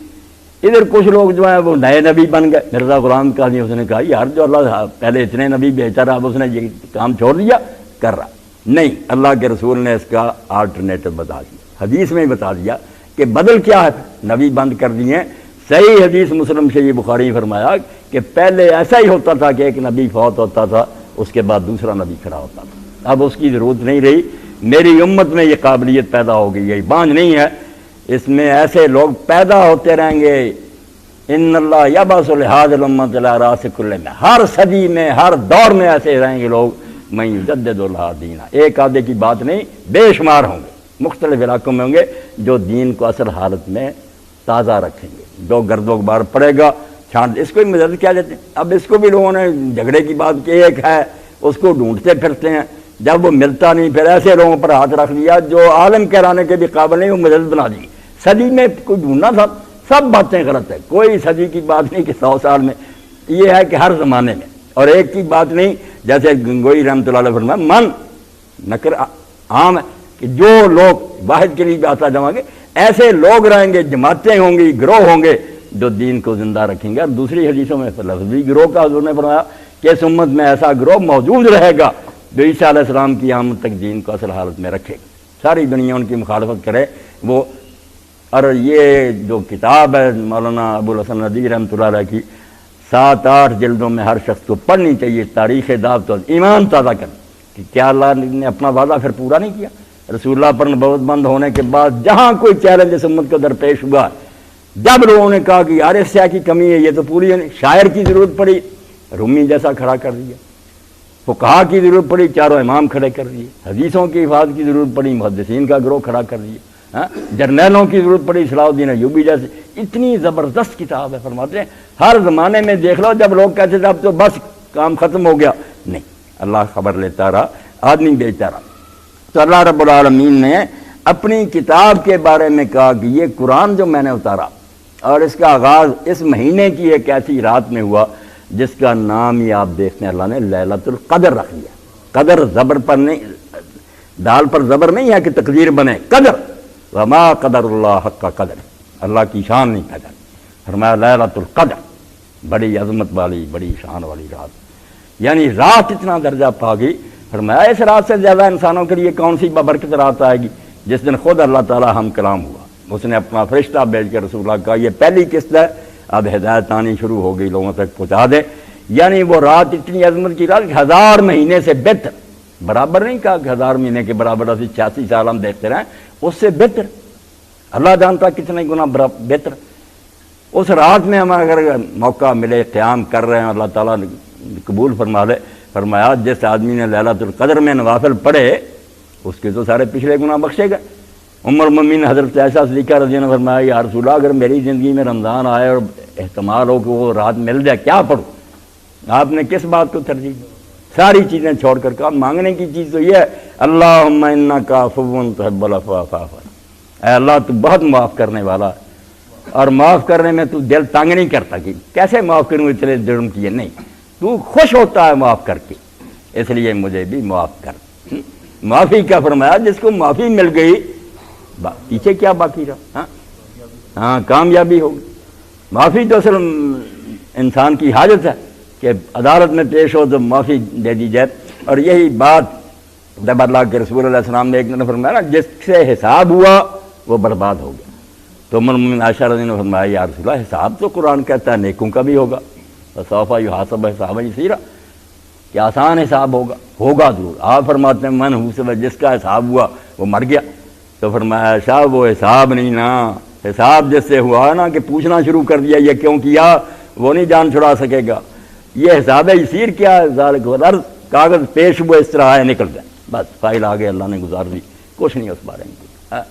ادھر کچھ لوگ جو ہیں وہ نئے نبی بن گئے۔ مرزا غلام قادری اس نے کہا یار جو اللہ پہلے اتنے نبی بھیجتا رہا اب اس نے یہ کام چھوڑ دیا کر رہا نہیں۔ اللہ کے رسول نے اس کا آلٹرنیٹو بتا دیا، حدیث میں ہی بتا دیا کہ بدل کیا ہے، نبی بند کر دیے۔ صحیح حدیث مسلم سے یہ بخاری فرمایا کہ پہلے ایسا ہی ہوتا تھا کہ ایک نبی فوت ہوتا تھا اس کے بعد دوسرا نبی کھڑا ہوتا تھا، اب اس کی ضرورت نہیں رہی۔ میری امت میں یہ قابلیت پیدا ہو گئی، یہ بانجھ نہیں ہے، اس میں ایسے لوگ پیدا ہوتے رہیں گے۔ ان اللہ یبعث لہذا الامۃ علی راس کل میں، ہر صدی میں ہر دور میں ایسے رہیں گے لوگ، من یجدد لہا دینا، ایک آدھے کی بات نہیں، بے شمار ہوں گے، مختلف علاقوں میں ہوں گے جو دین کو اصل حالت میں تازہ رکھیں گے۔ جو گرد و غبار پڑے گا چھانٹ، اس کو بھی مدد کیا دیتے ہیں۔ اب اس کو بھی لوگوں نے جھگڑے کی بات کی، ایک ہے اس کو ڈھونڈتے پھرتے ہیں، جب وہ ملتا نہیں پھر ایسے لوگوں پر ہاتھ رکھ دیا جو عالم کہلانے کے بھی قابل نہیں، وہ مدد بنا دی۔ صدی میں کوئی ڈھونڈنا تھا، سب باتیں غلط ہے، کوئی صدی کی بات نہیں کہ 100 سال میں، یہ ہے کہ ہر زمانے میں، اور ایک کی بات نہیں۔ جیسے گنگوئی رحمۃ اللہ علیہ فرمایا من نکر عام ہے کہ جو لوگ واحد کے لیے بھی آتا جمائیں گے، ایسے لوگ رہیں گے، جماعتیں ہوں گی، گروہ ہوں گے جو دین کو زندہ رکھیں گے۔ اور دوسری حدیثوں میں لفظی گروہ کا حضور نے فرمایا کہ اس امت میں ایسا گروہ موجود رہے گا جو عیسیٰ علیہ السلام کی آمد تک دین کو اصل حالت میں رکھے، ساری دنیا ان کی مخالفت کرے وہ۔ اور یہ جو کتاب ہے مولانا ابو الحسن ندوی رحمۃ اللہ علیہ کی، 7-8 جلدوں میں ہر شخص کو پڑھنی چاہیے، تاریخ دعوت، ایمان تازہ کرنا کہ کیا اللہ نے اپنا وعدہ پھر پورا نہیں کیا۔ رسول اللہ پر نبوت بند ہونے کے بعد جہاں کوئی چیلنج اس امت کو درپیش ہوا، جب لوگوں نے کہا کہ یار اس سے کی کمی ہے، یہ تو پوری ہے نہیں، شاعر کی ضرورت پڑی، رومی جیسا کھڑا کر دیا، فقہا کی ضرورت پڑی، چاروں امام کھڑے کر دیے، حدیثوں کی حفاظت کی ضرورت پڑی، محدثین کا گروہ کھڑا کر دیا، جرنیلوں کی ضرورت پڑی، صلاح الدین ایوبی جیسے۔ اتنی زبردست کتاب ہے، فرماتے ہیں ہر زمانے میں دیکھ لو، جب لوگ کہتے تھے اب تو بس کام ختم ہو گیا، نہیں، اللہ خبر لیتا رہا، آدمی بیچتا رہا۔ تو اللہ رب العالمین نے اپنی کتاب کے بارے میں کہا کہ یہ قرآن جو میں نے اتارا، اور اس کا آغاز اس مہینے کی ایک ایسی رات میں ہوا جس کا نام ہی آپ دیکھتے ہیں اللہ نے لیلۃ القدر رکھ لیا۔ قدر زبر پر نہیں، دال پر زبر نہیں ہے کہ تقدیر بنے، قدر، وما قدر اللہ حق قدر، اللہ کی شان نہیں پیدا، فرمایا لیلۃ القدر، بڑی عظمت والی بڑی شان والی رات، یعنی رات اتنا درجہ پا گئی۔ فرمایا اس رات سے زیادہ انسانوں کے لیے کون سی بابرکت رات آئے گی، جس دن خود اللہ تعالیٰ ہم کلام ہوا، اس نے اپنا فرشتہ بھیج کے رسول اللہ کہا یہ پہلی قسط ہے، اب ہدایت آنی شروع ہو گئی، لوگوں تک پہنچا دے۔ یعنی وہ رات اتنی عظمت کی رات، 1000 مہینے سے بہتر، برابر نہیں کہا کہ 1000 مہینے کے برابر، اسی 86 سال ہم دیکھتے رہیں، اس سے بہتر، اللہ جانتا کتنے گنا بہتر۔ اس رات میں ہمیں اگر موقع ملے، قیام کر رہے ہیں، اللہ تعالیٰ قبول فرما لے۔ فرمایا جس آدمی نے لیلۃ القدر میں نوافل پڑھے اس کے تو سارے پچھلے گناہ بخشے گئے۔ ام المؤمنین حضرت عائشہ صدیقہ رضی اللہ عنہا نے فرمایا یا رسول اللہ اگر میری زندگی میں رمضان آئے اور احتمال ہو کہ وہ رات مل جائے، کیا پڑھوں؟ آپ نے کس بات کو ترجیح دی؟ ساری چیزیں چھوڑ کر کہا مانگنے کی چیز تو یہ ہے، اللہم انک عفو تحب العفو فاعف عنی، اے اللہ تو بہت معاف کرنے والا ہے، اور معاف کرنے میں تو دل تنگ نہیں کرتا کہ کیسے معاف کروں، اتنے جرم کیے، نہیں، تو خوش ہوتا ہے معاف کر کے، اس لیے مجھے بھی معاف کر۔ معافی کا فرمایا، جس کو معافی مل گئی پیچھے کیا باقی رہا، ہاں کامیابی ہوگی۔ معافی تو اصل انسان کی حاجت ہے کہ عدالت میں پیش ہو تو معافی دے دی جائے، اور یہی بات جب اللہ کے رسول علیہ السلام نے ایک دن فرمایا نا جس سے حساب ہوا وہ برباد ہو گیا، تو ام المؤمنین عائشہ رضی اللہ عنہا نے فرمایا یا رسول اللہ حساب تو قرآن کہتا ہے نیکوں کا بھی ہوگا، فسوف یحاسب حسابا یسیرا، کہ آسان حساب ہوگا ضرور۔ آپ فرماتے ہیں من حوسب، جس کا حساب ہوا وہ مر گیا، تو فرمایا صاحب وہ حساب نہیں نا، حساب جس سے ہوا نا کہ پوچھنا شروع کر دیا یہ کیوں کیا، وہ نہیں جان چھڑا سکے گا۔ یہ حساب یسیر کیا ہے، ذالک الارض، کاغذ پیش ہوئے اس طرح آئے نکل گئے، بس فائل آگے اللہ نے گزار دی، کچھ نہیں اس بارے میں۔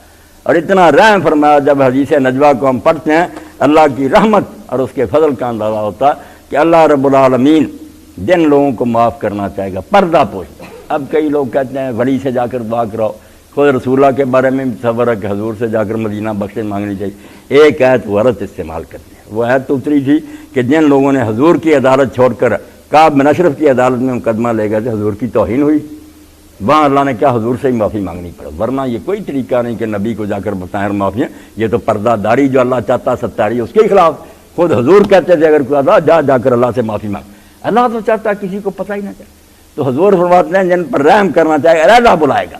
اور اتنا رحم فرمایا، جب حدیث نجوہ کو ہم پڑھتے ہیں اللہ کی رحمت اور اس کے فضل کا اندازہ ہوتا ہے کہ اللہ رب العالمین جن لوگوں کو معاف کرنا چاہے گا پردہ پوشتا۔ اب کئی لوگ کہتے ہیں ولی سے جا کر دعا کراؤ، خود رسول اللہ کے بارے میں تصور ہے کہ حضور سے جا کر مدینہ بخشش مانگنی چاہیے۔ ایک آیت غلط استعمال کرتے ہیں، وہ آیت تو اتری تھی کہ جن لوگوں نے حضور کی عدالت چھوڑ کر کعب بن اشرف کی عدالت میں مقدمہ لے گئے تھے، حضور کی توہین ہوئی، وہاں اللہ نے کیا حضور سے ہی معافی مانگنی پڑا، ورنہ یہ کوئی طریقہ نہیں کہ نبی کو جا کر بتائیں معافی، یہ تو پردہ داری جو اللہ چاہتا ستاری اس کے خلاف۔ خود حضور کہتے تھے اگر کوئی جا کر اللہ سے معافی مانگ، اللہ تو چاہتا ہے کسی کو پتہ ہی نہ چلے۔ تو حضور فرماتے ہیں جن پر رحم کرنا چاہے گا علیحدہ بلائے گا،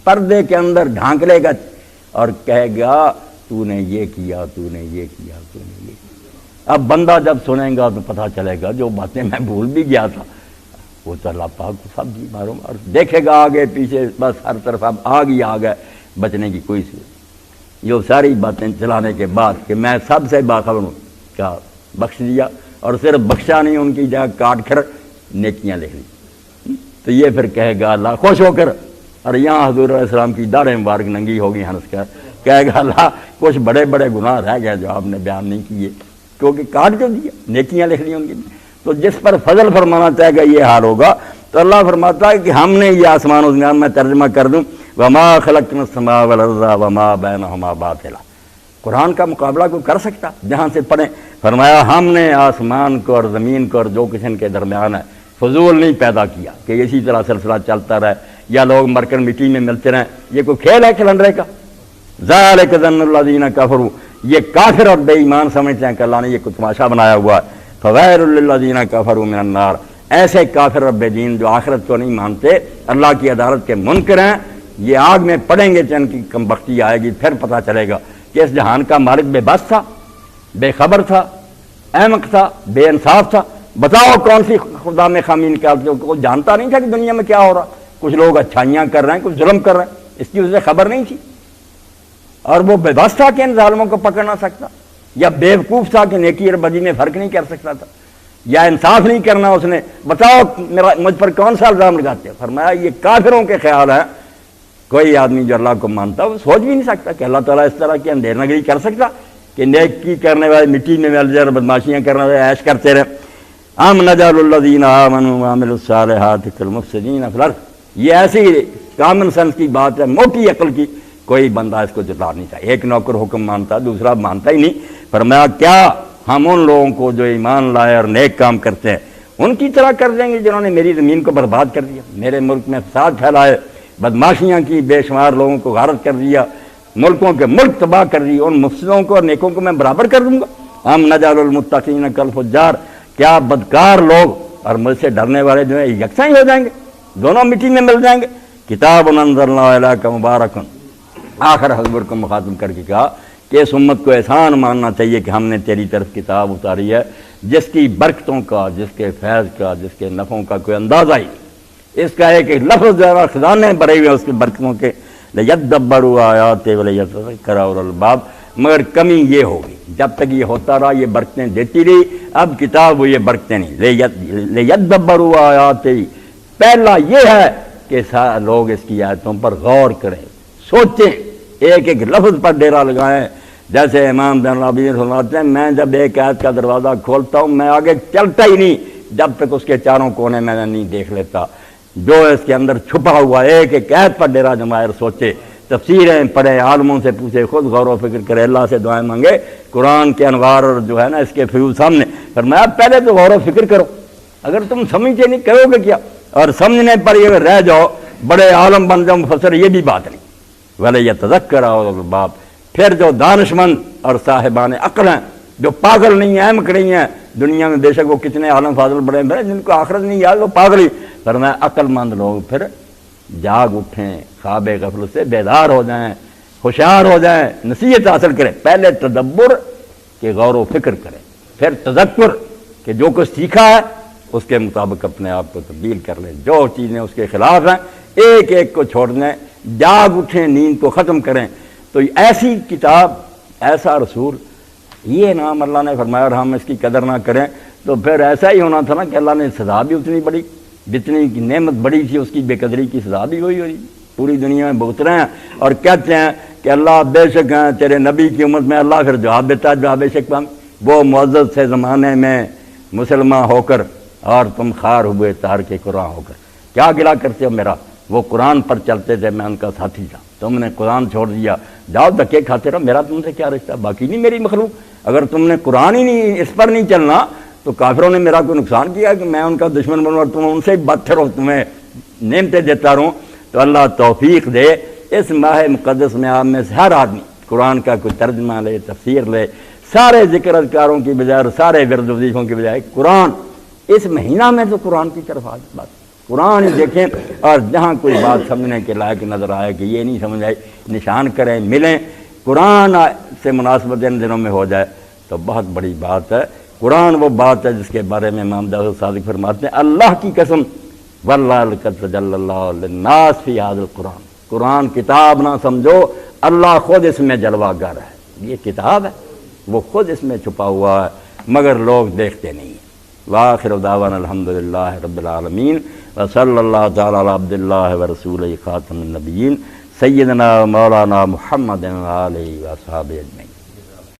پردے کے اندر ڈھانک لے گا اور کہے گا تو نے یہ کیا، تو نے یہ کیا، تو نے یہ کیا۔ اب بندہ جب سنے گا تو پتہ چلے گا جو باتیں میں بھول بھی گیا تھا وہ تو اللہ پاک کو سب جی معلوم، اور دیکھے گا آگے پیچھے، بس ہر طرف اب آگ ہی آ گئے، بچنے کی کوئی صورت۔ یہ ساری باتیں چلانے کے بعد کہ میں سب سے باخبر ہوں، کیا بخش دیا، اور صرف بخشا نہیں، ان کی جگہ کاٹ کر نیکیاں لکھ لی۔ تو یہ پھر کہے گا اللہ خوش ہو کر، اور یہاں حضور علیہ السلام کی داریں مبارک ننگی ہوگی ہنس کر، کہے گا اللہ کچھ بڑے بڑے گناہ رہ گئے جو آپ نے بیان نہیں کیے، کیونکہ کاٹ جو دیا، نیکیاں لکھ لی ان کی۔ تو جس پر فضل فرمانا چاہے گا یہ حال ہوگا۔ تو اللہ فرماتا ہے کہ ہم نے یہ آسمان و زمین میں ترجمہ کر دوں، وما خلقنا السماء والارض وما بینہما باطلا۔ قرآن کا مقابلہ کوئی کر سکتا؟ جہاں سے پڑھیں، فرمایا ہم نے آسمان کو اور زمین کو اور جو کچھ ان کے درمیان ہے فضول نہیں پیدا کیا کہ اسی طرح سلسلہ چلتا رہے یا لوگ مر کر مٹی میں ملتے رہیں۔ یہ کوئی کھیل ہے کھلنڈرے کا؟ ذالک ظن الذین کفروا، یہ کافر اور بے ایمان سمجھتے ہیں کہ اللہ نے یہ کوئی تماشا بنایا ہوا ہے۔ فویل للذین کفروا من النار، ایسے کافر اور بے دین جو آخرت کو نہیں مانتے، اللہ کی عدالت کے منکر ہیں، یہ آگ میں پڑیں گے، جن کی کم بختی آئے گی، پھر پتہ چلے گا کہ اس جہان کا مالک بے بس تھا، بے خبر تھا، احمق تھا، بے انصاف تھا۔ بتاؤ کون سی خدا میں خامی نکالتے ہو؟ کوئی جانتا نہیں تھا کہ دنیا میں کیا ہو رہا، کچھ لوگ اچھائیاں کر رہے ہیں، کچھ ظلم کر رہے ہیں، اس کی اسے خبر نہیں تھی، اور وہ بے بس تھا کہ ان ظالموں کو پکڑ نہ سکتا، یا بیوقوف تھا کہ نیکی اور بدی میں فرق نہیں کر سکتا تھا، یا انصاف نہیں کرنا اس نے؟ بتاؤ مجھ پر کون سا الزام لگاتے ہیں؟ فرمایا یہ کافروں کے خیال ہیں۔ کوئی آدمی جو اللہ کو مانتا وہ سوچ بھی نہیں سکتا کہ اللہ تعالیٰ اس طرح کی اندھیر نگری کر سکتا کہ نیکی کرنے والے مٹی میں مل جائے، بدماشیاں کرنے والے عیش کرتے رہے۔ ام نجعل الذین آمنوا وعملوا الصالحات کالمفسدین فی الارض، یہ ایسی کامن سینس کی بات ہے، موٹی عقل کی، کوئی بندہ اس کو جتا نہیں چاہیے۔ ایک نوکر حکم مانتا، دوسرا مانتا ہی نہیں۔ فرمایا کیا ہم ان لوگوں کو جو ایمان لائے اور نیک کام کرتے ہیں ان کی طرح کر دیں گے جنہوں نے میری زمین کو برباد کر دیا، میرے ملک میں فساد پھیلائے، بدماشیاں کی، بے شمار لوگوں کو غارت کر دیا، ملکوں کے ملک تباہ کر دی، ان مفسدوں کو اور نیکوں کو میں برابر کر دوں گا؟ ہم نجعل المتقین کالفجار، کیا بدکار لوگ اور مجھ سے ڈرنے والے جو ہیں یکساں ہی ہو جائیں گے، دونوں مٹی میں مل جائیں گے؟ کتاب انزلنا الیک مبارک، آخر حضور کو مخاطب کر کے کہا کہ اس امت کو احسان ماننا چاہیے کہ ہم نے تیری طرف کتاب اتاری ہے جس کی برکتوں کا، جس کے فیض کا، جس کے نفعوں کا کوئی اندازہ ہی نہیں۔ اس کا ایک ایک لفظ ذرا خزانے بھرے ہوئے اس کے برکتوں کے، لیدبروا آیاتہ ولیتذکر اولو الالباب، مگر کمی یہ ہوگی جب تک یہ ہوتا رہا، یہ برکتیں دیتی رہی، اب کتاب وہ یہ برکتیں نہیں، لیدبروا آیاتہ، پہلا یہ ہے کہ لوگ اس کی آیتوں پر غور کریں، سوچیں، ایک ایک لفظ پر ڈیرا لگائیں۔ جیسے امام بن ربیع فرماتے ہیں میں جب ایک آیت کا دروازہ کھولتا ہوں میں آگے چلتا ہی نہیں جب تک اس کے چاروں کونے میں نہیں دیکھ لیتا، جو اس کے اندر چھپا ہوا، ایک ایک آیت پر ڈیرا جمائے اور سوچے، تفسیریں پڑھے، عالموں سے پوچھے، خود غور و فکر کرے، اللہ سے دعائیں مانگے، قرآن کے انوار اور جو ہے نا اس کے فیوز سامنے۔ فرمایا پہلے تو غور و فکر کرو، اگر تم سمجھتے نہیں کرو گے کیا؟ اور سمجھنے پر یہ رہ جاؤ، بڑے عالم بن جاؤ مفسر، یہ بھی بات نہیں۔ وَلَيَتَذَكَّرَ أُولُو الْأَلْبَابِ، پھر جو دانشمند اور صاحبان عقل ہیں، جو پاگل نہیں ہیں، احمق نہیں ہیں، دنیا میں بے شک وہ کتنے عالم فاضل بڑے ہیں جن کو آخرت نہیں یاد، وہ پاگل ہی۔ فرمایا عقل مند لوگ پھر جاگ اٹھیں، خواب غفلت سے بیدار ہو جائیں، ہوشیار ہو جائیں، نصیحت حاصل کریں۔ پہلے تدبر کہ غور و فکر کریں، پھر تذکر کہ جو کچھ سیکھا ہے اس کے مطابق اپنے آپ کو تبدیل کر لیں، جو چیزیں اس کے خلاف ہیں ایک ایک کو چھوڑ دیں، جاگ اٹھیں، نیند کو ختم کریں۔ تو ایسی کتاب، ایسا رسول، یہ نام اللہ نے فرمایا، اور ہم اس کی قدر نہ کریں تو پھر ایسا ہی ہونا تھا نا کہ اللہ نے سزا بھی اتنی بڑی جتنی کی نعمت بڑی تھی اس کی بے قدری کی سزا بھی وہی ہوئی، پوری دنیا میں بھگت رہے ہیں اور کہتے ہیں کہ اللہ بے شک ہیں تیرے نبی کی امت میں، اللہ پھر جواب دیتا ہے جواب بے شک وہ معزز سے زمانے میں مسلمان ہو کر اور تم خار ہوئے تار کے قرآن ہو کر، کیا گلا کرتے ہو میرا؟ وہ قرآن پر چلتے تھے، میں ان کا ساتھی تھا، تم نے قرآن چھوڑ دیا، جاؤ دھکے کھاتے رہو، میرا تم سے کیا رشتہ، باقی نہیں میری مخلوق، اگر تم نے قرآن ہی نہیں اس پر نہیں چلنا تو کافروں نے میرا کوئی نقصان کیا کہ میں ان کا دشمن بنوں اور تم ان سے بدتر ہو، تمہیں نعمتیں دیتا رہوں۔ تو اللہ توفیق دے اس ماہ مقدس میں آپ میں سے ہر آدمی قرآن کا کوئی ترجمہ لے، تفسیر لے، سارے ذکر اذکاروں کی بجائے اور سارے ورد وظیفوں کی بجائے قرآن اس مہینہ میں تو قرآن کی طرف آج بات قرآن ہی دیکھیں، اور جہاں کوئی بات سمجھنے کے لائق نظر آئے کہ یہ نہیں سمجھ آئی نشان کریں، ملیں، قرآن سے مناسبت ان دنوں میں ہو جائے تو بہت بڑی بات ہے۔ قرآن وہ بات ہے جس کے بارے میں امام جعفر صادق فرماتے ہیں اللہ کی قسم واللہ لقد تجلی اللہ للناس فی ھذا القرآن، قرآن کتاب نہ سمجھو، اللہ خود اس میں جلوہ گر ہے، یہ کتاب ہے وہ خود اس میں چھپا ہوا ہے مگر لوگ دیکھتے نہیں ہیں۔ وآخر دعوانا الحمدللہ رب العالمین وصلی اللہ تعالی علی عبد اللہ ورسولہ خاتم النبیین سیدنا مولانا محمد وآلہ وصحبہ اجمعین۔